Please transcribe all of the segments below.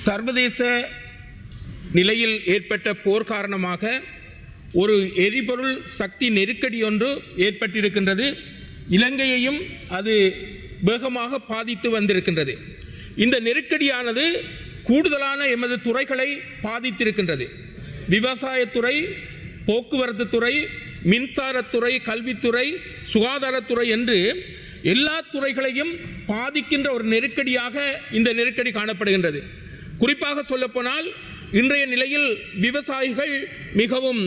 சர்வதேச நிலையில் ஏற்பட்ட போர் காரணமாக ஒரு எரிபொருள் சக்தி நெருக்கடி ஒன்று ஏற்பட்டிருக்கின்றது. இலங்கையையும் அது வேகமாக பாதித்து வந்திருக்கின்றது. இந்த நெருக்கடியானது கூடுதலான எமது துறைகளை பாதித்திருக்கின்றது. விவசாயத்துறை, போக்குவரத்து துறை, மின்சாரத்துறை, கல்வித்துறை, சுகாதாரத்துறை என்று எல்லா துறைகளையும் பாதிக்கின்ற ஒரு நெருக்கடியாக இந்த நெருக்கடி காணப்படுகின்றது. குறிப்பாக சொல்லப்போனால் இன்றைய நிலையில் விவசாயிகள் மிகவும்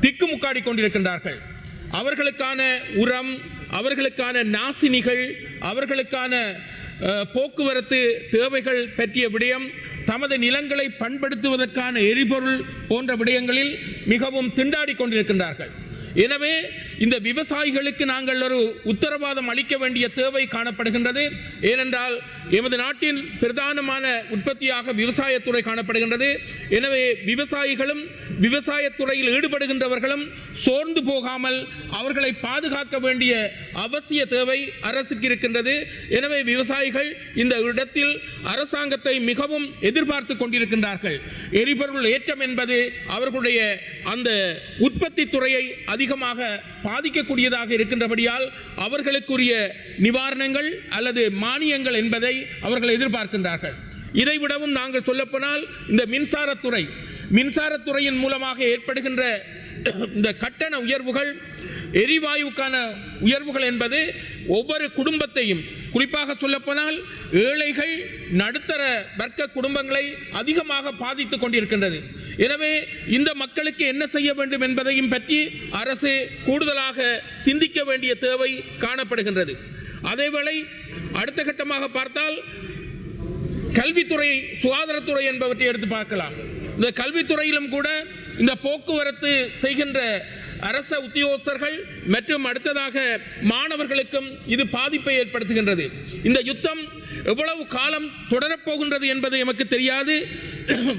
திக்குமுக்காடி கொண்டிருக்கின்றார்கள். அவர்களுக்கான உரம், அவர்களுக்கான நாசினிகள், அவர்களுக்கான போக்குவரத்து தேவைகள் பற்றிய விடயம், தமது நிலங்களை பண்படுத்துவதற்கான எரிபொருள் போன்ற விடயங்களில் மிகவும் திண்டாடி கொண்டிருக்கின்றார்கள். எனவே இந்த விவசாயிகளுக்கு நாங்கள் ஒரு உத்தரவாதம் அளிக்க வேண்டிய தேவை காணப்படுகின்றது. ஏனென்றால் எமது நாட்டின் பிரதானமான உற்பத்தியாக விவசாயத்துறை காணப்படுகின்றது. எனவே விவசாயிகளும் விவசாயத்துறையில் ஈடுபடுகின்றவர்களும் சோர்ந்து போகாமல் அவர்களை பாதுகாக்க வேண்டிய அவசிய தேவை அரசுக்கு இருக்கின்றது. எனவே விவசாயிகள் இந்த இடத்தில் அரசாங்கத்தை மிகவும் எதிர்பார்த்து கொண்டிருக்கின்றார்கள். எரிபொருள் ஏற்றம் என்பது அவர்களுடைய அந்த உற்பத்தி துறையை அதிகமாக பாதிக்கக்கூடியதாக இருக்கின்றபடியால் அவர்களுக்குரிய நிவாரணங்கள் அல்லது மானியங்கள் என்பதை அவர்கள் எதிர்பார்க்கின்றார்கள். இதைவிடவும் நாங்கள் சொல்லப்போனால் இந்த மின்சாரத்துறையின் மூலமாக ஏற்படுகின்ற இந்த கட்டண உயர்வுகள், எரிவாயுக்கான உயர்வுகள் என்பது ஒவ்வொரு குடும்பத்தையும், குறிப்பாக சொல்லப்போனால் ஏழைகள், நடுத்தர வர்க்க குடும்பங்களை அதிகமாக பாதித்துக் கொண்டிருக்கின்றது. எனவே இந்த மக்களுக்கு என்ன செய்ய வேண்டும் என்பதையும் பற்றி அரசு கூடுதலாக சிந்திக்க வேண்டிய தேவை காணப்படுகின்றது. அதேவேளை அடுத்த கட்டமாக பார்த்தால் கல்வித்துறை, சுகாதாரத்துறை என்பவற்றை எடுத்து பார்க்கலாம். இந்த கல்வித்துறையிலும் கூட இந்த போக்குவரத்து செய்கின்ற அரச உத்தியோகஸ்தர்கள் மற்றும் அடுத்ததாக மாணவர்களுக்கும் இது பாதிப்பை ஏற்படுத்துகின்றது. இந்த யுத்தம் எவ்வளவு காலம் தொடரப்போகின்றது என்பது எமக்கு தெரியாது.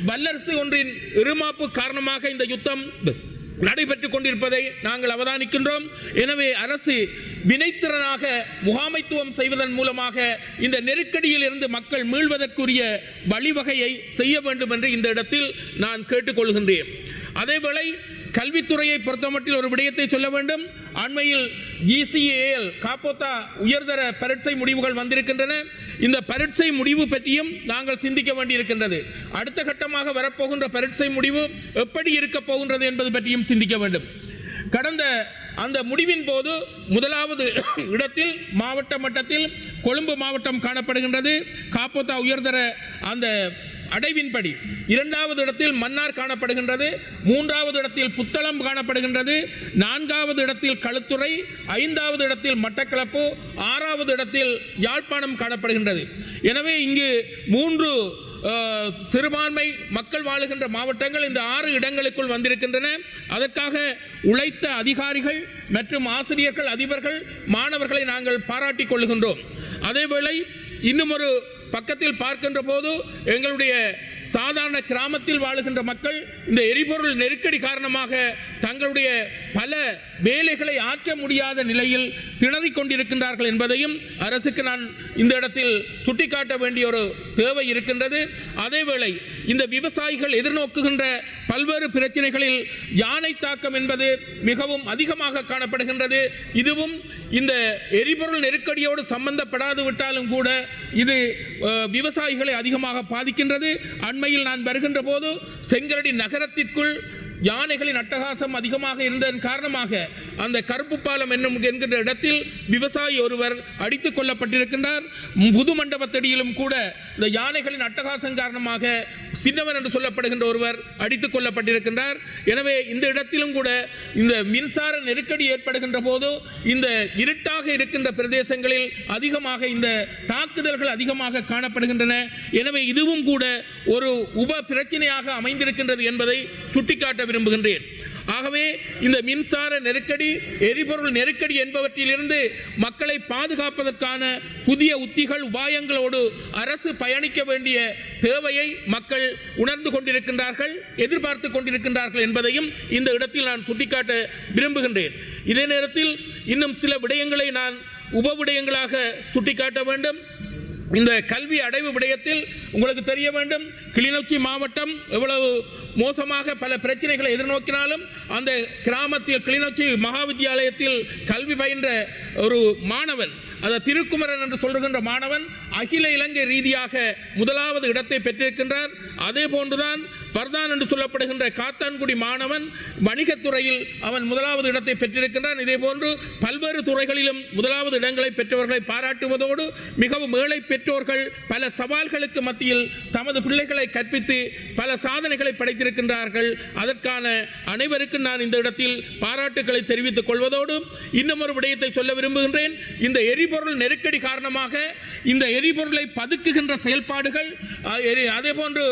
வல்லரசு ஒன்றின் இருமாப்பு காரணமாக இந்த யுத்தம் நடைபெற்றுக் கொண்டிருப்பதை நாங்கள் அவதானிக்கின்றோம். எனவே அரசு வினைத்திறனாக முகாமைத்துவம் செய்வதன் மூலமாக இந்த நெருக்கடியில் இருந்து மக்கள் மீள்வதற்குரிய வழிவகையை செய்ய வேண்டும் என்று இந்த இடத்தில் நான் கேட்டுக்கொள்கின்றேன். அதேவேளை கல்வித்துறையை பொறுத்தமட்டில் ஒரு விடயத்தை சொல்ல வேண்டும். அண்மையில் GCAL காப்போத்தா உயர்தர பரீட்சை முடிவுகள் வந்திருக்கின்றன. இந்த பரீட்சை முடிவு பற்றியும் நாங்கள் சிந்திக்க வேண்டியிருக்கின்றது. அடுத்த கட்டமாக வரப்போகின்ற பரீட்சை முடிவு எப்படி இருக்க போகின்றது என்பது பற்றியும் சிந்திக்க வேண்டும். கடந்த அந்த முடிவின் போது முதலாவது இடத்தில் மாவட்ட மட்டத்தில் கொழும்பு மாவட்டம் காணப்படுகின்றது, காப்போத்தா உயர்தர அந்த அடைவின்படி. இரண்டாவது இடத்தில் மன்னார் காணப்படுகின்றது, மூன்றாவது இடத்தில் புத்தளம் காணப்படுகின்றது, நான்காவது இடத்தில் களுத்துறை, ஐந்தாவது இடத்தில் மட்டக்களப்பு, ஆறாவது இடத்தில் யாழ்ப்பாணம் காணப்படுகின்றது. எனவே இங்கு 3 சிறுபான்மை மக்கள் வாழுகின்ற மாவட்டங்கள் இந்த 6 இடங்களுக்குள் வந்திருக்கின்றன. அதற்காக உழைத்த அதிகாரிகள் மற்றும் ஆசிரியர்கள், அதிபர்கள், மாணவர்களை நாங்கள் பாராட்டிக் கொள்ளுகின்றோம். அதேவேளை இன்னும் ஒரு பக்கத்தில் பார்க்கின்ற போது எங்களுடைய சாதாரண கிராமத்தில் வாழுகின்ற மக்கள் இந்த எரிபொருள் நெருக்கடி காரணமாக தங்களுடைய பல வேலைகளை ஆற்ற முடியாத நிலையில் திணறிக் கொண்டிருக்கின்றார்கள் என்பதையும் அரசுக்கு நான் இந்த இடத்தில் சுட்டிக்காட்ட வேண்டிய ஒரு தேவை இருக்கின்றது. அதேவேளை இந்த விவசாயிகள் எதிர்நோக்குகின்ற பல்வேறு பிரச்சனைகளில் யானை தாக்கம் என்பது மிகவும் அதிகமாக காணப்படுகின்றது. இதுவும் இந்த எரிபொருள் நெருக்கடியோடு சம்பந்தப்படாது விட்டாலும் கூட இது விவசாயிகளை அதிகமாக பாதிக்கின்றது. அண்மையில் நான் வருகின்ற போது செங்கலடி நகரத்திற்குள் யானைகளின் அட்டகாசம் அதிகமாக இருந்ததன் காரணமாக அந்த கருப்பு பாலம் என்கின்ற இடத்தில் விவசாயி ஒருவர் அடித்துக் கொல்லப்பட்டிருக்கின்றார். புது மண்டபத்தடியிலும் கூட இந்த யானைகளின் அட்டகாசம் காரணமாக சின்னவன் என்று சொல்லப்படுகின்ற ஒருவர் அடித்துக் கொல்லப்பட்டிருக்கின்றார். எனவே இந்த இடத்திலும் கூட இந்த மின்சார நெருக்கடி ஏற்படுகின்ற போது இந்த இருட்டாக இருக்கின்ற பிரதேசங்களில் அதிகமாக இந்த தாக்குதல்கள் அதிகமாக காணப்படுகின்றன. எனவே இதுவும் கூட ஒரு உப பிரச்சனையாக அமைந்திருக்கின்றது என்பதை சுட்டிக்காட்ட விரும்புகின்றேன். ஆகவே இந்த மின்சார நெருக்கடி, எரிபொருள் நெருக்கடி என்பவற்றிலிருந்து மக்களை பாதுகாப்பதற்கான புதிய உத்திகள், உபாயங்களோடு அரசு பயணிக்க வேண்டிய தேவையை மக்கள் உணர்ந்து கொண்டிருக்கின்றார்கள், எதிர்பார்த்து கொண்டிருக்கின்றார்கள் என்பதையும் இந்த இடத்தில் நான் சுட்டிக்காட்ட விரும்புகின்றேன். இதே நேரத்தில் இன்னும் சில விடயங்களை நான் உப விடயங்களாக சுட்டிக்காட்ட வேண்டும். இந்த கல்வி அடைவு விடயத்தில் உங்களுக்கு தெரிய வேண்டும், கிளிநொச்சி மாவட்டம் எவ்வளவு மோசமாக பல பிரச்சனைகளை எதிர்நோக்கினாலும் அந்த கிராமத்தில் கிளிநொச்சி மகாவித்தியாலயத்தில் கல்வி பயின்ற ஒரு மாணவன், அது திருக்குமரன் என்று சொல்லுகின்ற மாணவன் அகில இலங்கை ரீதியாக முதலாவது இடத்தை பெற்றிருக்கின்றார். அதே போன்றுதான் பர்தான் என்று சொல்லப்படுகின்ற காத்தான்குடி மாணவன் வணிகத்துறையில் அவன் முதலாவது இடத்தை பெற்றிருக்கின்றான். இதே போன்று பல்வேறு துறைகளிலும் முதலாவது இடங்களை பெற்றவர்களை பாராட்டுவதோடு மிகவும் ஏழை பெற்றோர்கள் பல சவால்களுக்கு மத்தியில் தமது பிள்ளைகளை கற்பித்து பல சாதனைகளை படைத்திருக்கின்றார்கள். அதற்கான அனைவருக்கும் நான் இந்த இடத்தில் பாராட்டுக்களை தெரிவித்துக் கொள்வதோடு இன்னும் ஒரு விடயத்தை சொல்ல விரும்புகின்றேன். இந்த எரிபொருள் நெருக்கடி காரணமாக இந்த எரிபொருளை பதுக்குகின்ற செயல்பாடுகள், அதே போன்று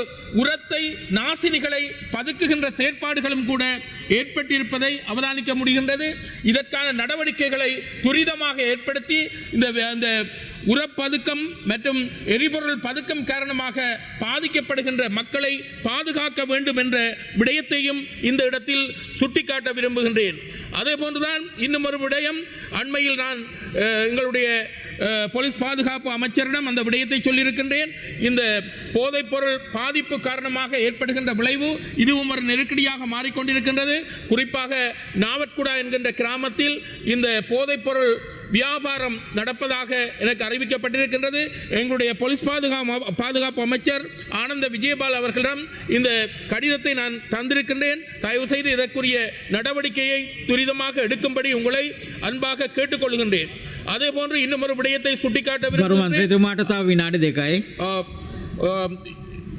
உரத்தை நாசினிகளை பதுக்குகின்ற செயற்பாடுகளும் கூட ஏற்பட்டிருப்பதை அவதானிக்க முடிகின்றது. இதற்கான நடவடிக்கைகளை துரிதமாக ஏற்படுத்தி இந்த உரப்பதுக்கம் மற்றும் எரிபொருள் பதுக்கம் காரணமாக பாதிக்கப்படுகின்ற மக்களை பாதுகாக்க வேண்டும் என்ற விடயத்தையும் இந்த இடத்தில் சுட்டிக்காட்ட விரும்புகின்றேன். அதே போன்றுதான் இன்னும் ஒரு விடயம், அண்மையில் நான் எங்களுடைய போலீஸ் பாதுகாப்பு அமைச்சரிடம் அந்த விடயத்தை சொல்லியிருக்கின்றேன். இந்த போதைப்பொருள் பாதிப்பு காரணமாக ஏற்படுகின்ற விளைவு இதுவும் ஒரு நெருக்கடியாக மாறிக்கொண்டிருக்கின்றது. குறிப்பாக நாவட்குடா என்கின்ற கிராமத்தில் இந்த போதைப்பொருள் வியாபாரம் நடப்பதாக எனக்கு அறிவிக்கப்பட்டிருக்கின்றது. எங்களுடைய போலீஸ் பாதுகாப்பு அமைச்சர் ஆனந்த விஜயபால் அவர்களிடம் இந்த கடிதத்தை நான் தந்திருக்கின்றேன். தயவு செய்து இதற்குரிய நடவடிக்கையை துரிதமாக எடுக்கும்படி உங்களை அன்பாக கேட்டுக்கொள்கின்றேன். அதே போன்று இன்னும் ஒரு விடயத்தை சுட்டிக்காட்ட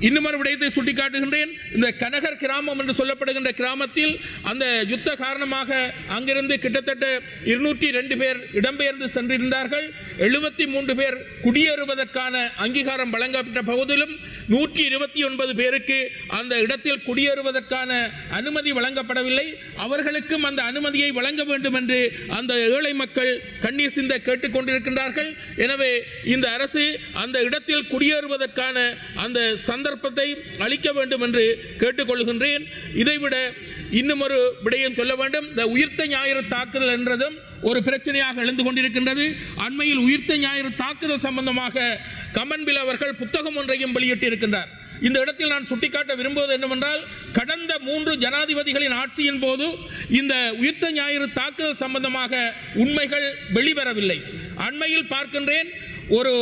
இன்னும் விடயத்தை சுட்டிக்காட்டுகின்றேன். இந்த கனகர் கிராமம் என்று சொல்லப்படுகின்ற கிராமத்தில் அந்த யுத்த காரணமாக அங்கிருந்து கிட்டத்தட்ட 202 பேர் இடம்பெயர்ந்து சென்றிருந்தார்கள். 73 பேர் குடியேறுவதற்கான அங்கீகாரம் வழங்கப்பட்ட பகுதியிலும் 129 பேருக்கு அந்த இடத்தில் குடியேறுவதற்கான அனுமதி வழங்கப்படவில்லை. அவர்களுக்கும் அந்த அனுமதியை வழங்க வேண்டும் என்று அந்த ஏழை மக்கள் கண்ணீர் சிந்த கேட்டுக்கொண்டிருக்கின்றார்கள். எனவே இந்த அரசு அந்த இடத்தில் குடியேறுவதற்கான அந்த சந்தர்ப்பத்தை அளிக்க வேண்டும் என்று கேட்டுக்கொள்கின்றேன். இதைவிட இன்னும் ஒரு விடயம் சொல்ல வேண்டும். இந்த உயிர்த்த ஞாயிறு தாக்குதல் என்றதும் ஒரு பிரச்சனையாக எழுந்து கொண்டிருக்கின்றது. அண்மையில் உயிர்த்த ஞாயிறு தாக்குதல் சம்பந்தமாக கமன்பில் அவர்கள் புத்தகம் ஒன்றையும் வெளியிட்டிருக்கின்றார். இந்த இடத்தில் நான் சுட்டிக்காட்ட விரும்புவது என்னவென்றால், கடந்த 3 ஜனாதிபதிகளின் ஆட்சியின் போது இந்த உயிர்த்த ஞாயிறு தாக்குதல் சம்பந்தமாக உண்மைகள் வெளிவரவில்லை. அண்மையில் பார்க்கின்றேன், ஒரு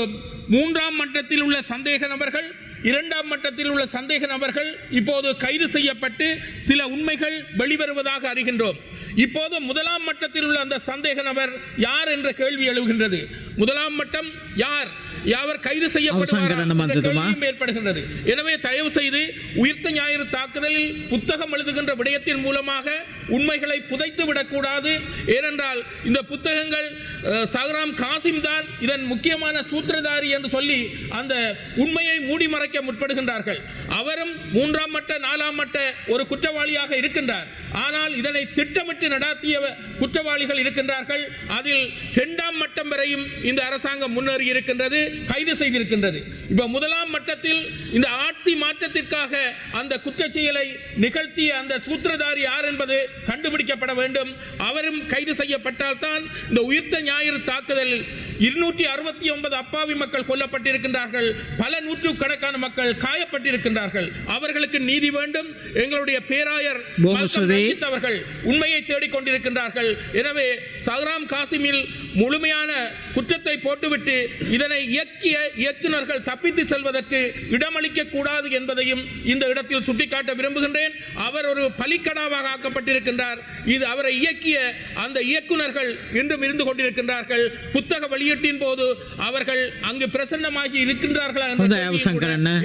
3ஆம் மட்டத்தில் உள்ள சந்தேக நபர்கள், 2ஆம் மட்டத்தில் உள்ள சந்தேக நபர்கள் இப்போது கைது செய்யப்பட்டு சில உண்மைகள் வெளிவருவதாக அறிகின்றோம். இப்போது 1ஆம் மட்டத்தில் உள்ள அந்த சந்தேக நபர் யார் என்ற கேள்வி எழுகின்றது. 1ஆம் மட்டம் யார், யாவர் கைது செய்யப்படுவார் ஏற்படுகின்றது. எனவே தயவு செய்து உயிர்த்த ஞாயிறு தாக்குதலில் புத்தகம் எழுதுகின்ற விடயத்தின் மூலமாக உண்மைகளை புதைத்து விடக்கூடாது. ஏனென்றால் இந்த புத்தகங்கள் சஹ்ராம் காசிம் தான் இதன் முக்கியமான சூத்திரதாரி என்று சொல்லி அந்த உண்மையை மூடி மறைக்க முற்படுகின்றார்கள். அவரும் 3ஆம் மட்ட 4ஆம் மட்ட ஒரு குற்றவாளியாக இருக்கின்றார். ஆனால் இதனை திட்டமிட்டு நடாத்திய குற்றவாளிகள் இருக்கின்றார்கள். அதில் 2ஆம் மட்டம் வரையும் இந்த அரசாங்கம் முன்னேறி இருக்கின்றது, கைது செய்திருக்கின்றது. இப்ப 1ஆம் மட்டத்தில் இந்த ஆட்சி மாற்றத்திற்காக அந்த குற்றச் செயலை நிகழ்த்திய அந்த சூத்திரதாரி யார் என்பது கண்டுபிடிக்கப்பட வேண்டும். அவரும் கைது செய்யப்பட்டால் தான் இந்த உயிர்த்த ஞாயிறு தாக்குதலில் 269 அப்பாவி மக்கள் கொல்லப்பட்டிருக்கின்றார்கள். பல நூற்றுக்கணக்கான மக்கள் காயப்பட்டிருக்கின்றார்கள். அவர்களுக்கு நீதி வேண்டும். எங்களுடைய பேராயர் அவர்கள் உண்மையை தேடிக்கொண்டிருக்கின்றார்கள். எனவே சஹ்ராம் காசிமில் முழுமையான குற்றத்தை போட்டுவிட்டு இதனை இயக்கிய இயக்குநர்கள் தப்பித்து செல்வதற்கு இடமளிக்க கூடாது என்பதையும் இந்த இடத்தில் சுட்டிக்காட்ட விரும்புகின்றேன். அவர் ஒரு பலிக்கடாவாக ஆக்கப்பட்டிருக்கின்றார். இது அவரை இயக்கிய அந்த இயக்குநர்கள் இன்றும் இருந்து கொண்டிருக்கின்றார்கள். புத்தக வெளியீட்டின் போது அவர்கள் அங்கு பிரசன்னமாகி இருக்கின்றார்களா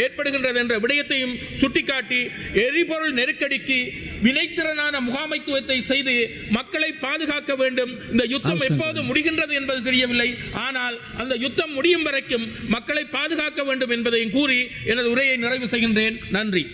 ஏற்படுகின்றது என்ற விடயத்தையும் சுட்டிக்காட்டி எரிபொருள் நெருக்கடிக்கு வினைத்திறனான முகாமைத்துவத்தை செய்து மக்களை பாதுகாக்க வேண்டும். இந்த யுத்தம் எப்போது முடிகின்றது என்பது தெரியவில்லை. ஆனால் அந்த யுத்தம் முடியும் வரைக்கும் மக்களை பாதுகாக்க வேண்டும் என்பதையும் கூறி எனது உரையை நிறைவு செய்கின்றேன். நன்றி.